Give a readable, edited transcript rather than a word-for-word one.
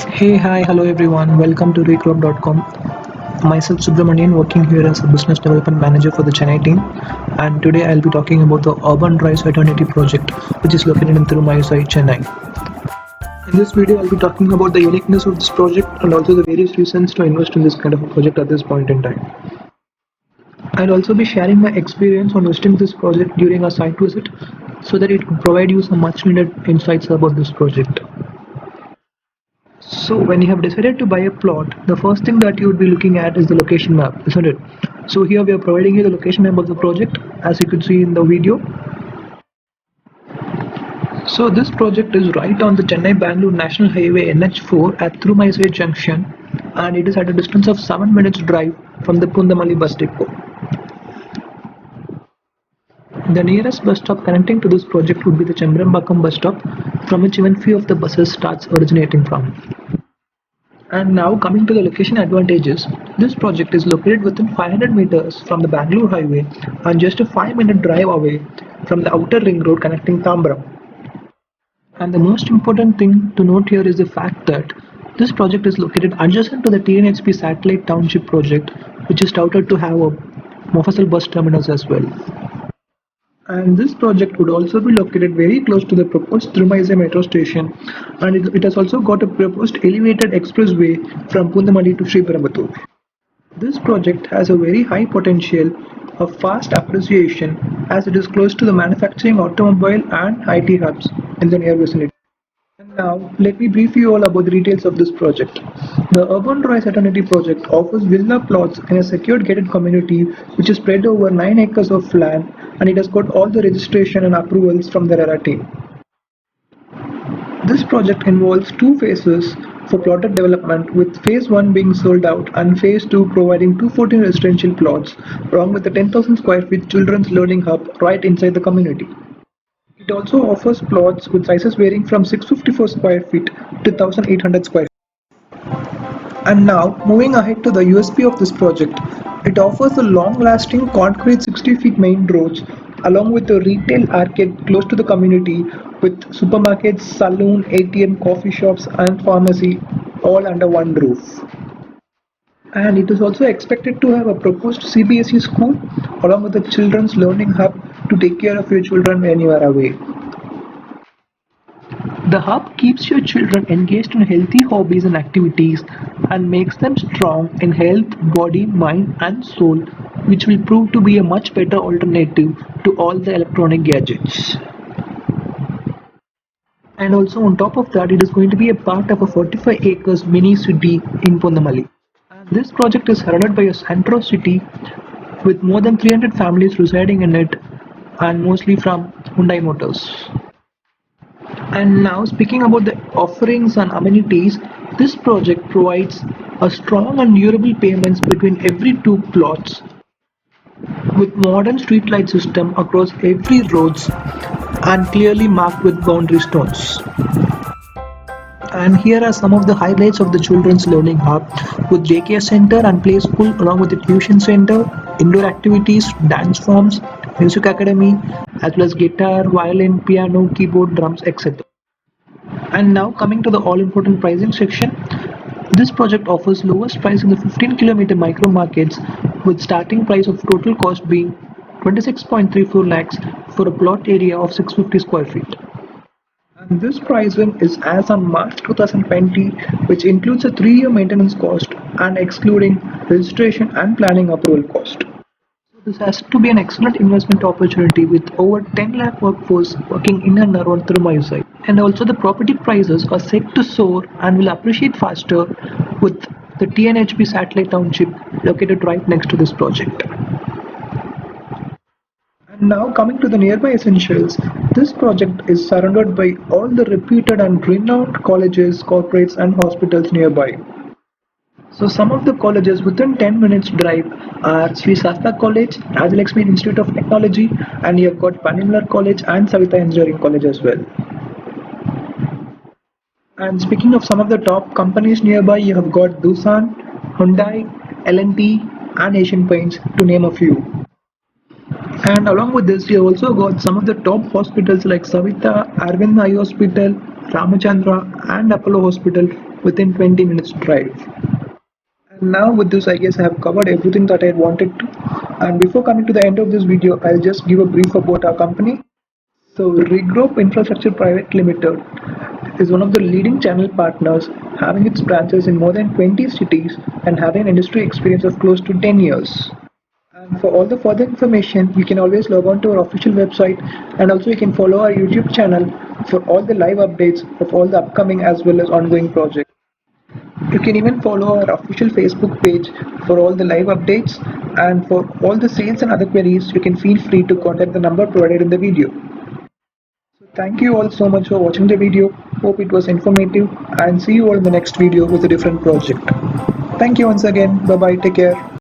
Hey, hi, hello everyone. Welcome to Recrop.com. Myself Subramanian, working here as a business development manager for the Chennai team. And today I'll be talking about the Urban Rise Eternity project, which is located in Tirumalisai, Chennai. In this video, I'll be talking about the uniqueness of this project and also the various reasons to invest in this kind of a project at this point in time. I'll also be sharing my experience on visiting this project during a site visit so that it could provide you some much needed insights about this project. So when you have decided to buy a plot, the first thing that you would be looking at is the location map, isn't it? So here we are providing you the location map of the project, as you could see in the video. So this project is right on the Chennai-Bangalore National Highway NH4 at Tirumalisai Junction, and it is at a distance of 7 minutes drive from the Pundamalli bus depot. The nearest bus stop connecting to this project would be the Chembrambakam bus stop, from which even few of the buses starts originating from. And now coming to the location advantages, this project is located within 500 meters from the Bangalore highway and just a 5-minute drive away from the outer ring road connecting Tambram. And the most important thing to note here is the fact that this project is located adjacent to the TNHP Satellite Township project, which is touted to have a Mofussil bus terminus as well. And this project would also be located very close to the proposed Tirumalisai metro station, and it has also got a proposed elevated expressway from Pundamalli to Sriperumbudur. This project has a very high potential of fast appreciation as it is close to the manufacturing, automobile and IT hubs in the near vicinity. And now, let me brief you all about the details of this project. The Urban Rise Eternity project offers villa plots in a secured gated community which is spread over 9 acres of land, and it has got all the registration and approvals from the RERA team. This project involves two phases for plotted development, with phase 1 being sold out and phase 2 providing 214 residential plots along with a 10,000 square feet children's learning hub right inside the community. It also offers plots with sizes varying from 654 square feet to 1800 square feet. And now, moving ahead to the USP of this project, it offers a long-lasting concrete 60 feet main roads along with a retail arcade close to the community with supermarkets, saloon, ATM, coffee shops and pharmacy all under one roof. And it is also expected to have a proposed CBSE school along with a children's learning hub to take care of your children when you are away. The hub keeps your children engaged in healthy hobbies and activities and makes them strong in health, body, mind and soul, which will prove to be a much better alternative to all the electronic gadgets. And also on top of that, it is going to be a part of a 45 acres mini city in Pondamalli. And this project is surrounded by a central city with more than 300 families residing in it, and mostly from Hyundai Motors. And now speaking about the offerings and amenities, this project provides a strong and durable payments between every two plots with modern street light system across every roads and clearly marked with boundary stones. And here are some of the highlights of the children's learning hub with daycare center and play school along with the tuition center, indoor activities, dance forms, music academy, as well as guitar, violin, piano, keyboard, drums, etc. And now coming to the all important pricing section, this project offers lowest price in the 15-kilometer micro markets with starting price of total cost being 26.34 lakhs for a plot area of 650 square feet. And this pricing is as on March 2020, which includes a 3-year maintenance cost and excluding registration and planning approval cost. So this has to be an excellent investment opportunity with over 10 lakh workforce working in and around Tirumalisai. And also the property prices are set to soar and will appreciate faster with the TNHP Satellite Township located right next to this project. And now coming to the nearby essentials, this project is surrounded by all the reputed and renowned colleges, corporates and hospitals nearby. So some of the colleges within 10 minutes drive are Sri Sastha College, Rajalakshmi Institute of Technology, and you have got Panimlar College and Savita Engineering College as well. And speaking of some of the top companies nearby, you have got Doosan, Hyundai, L&T and Asian Paints to name a few. And along with this, you have also got some of the top hospitals like Savita, Arvind Eye Hospital, Ramachandra and Apollo Hospital within 20 minutes drive. And now with this, I guess I have covered everything that I wanted to. And before coming to the end of this video, I'll just give a brief about our company. So Regroup Infrastructure Private Limited is one of the leading channel partners, having its branches in more than 20 cities and having an industry experience of close to 10 years. And for all the further information, you can always log on to our official website, and also you can follow our YouTube channel for all the live updates of all the upcoming as well as ongoing projects. You can even follow our official Facebook page for all the live updates, and for all the sales and other queries, you can feel free to contact the number provided in the video. So thank you all so much for watching the video. Hope it was informative, and see you all in the next video with a different project. Thank you once again. Bye bye. Take care.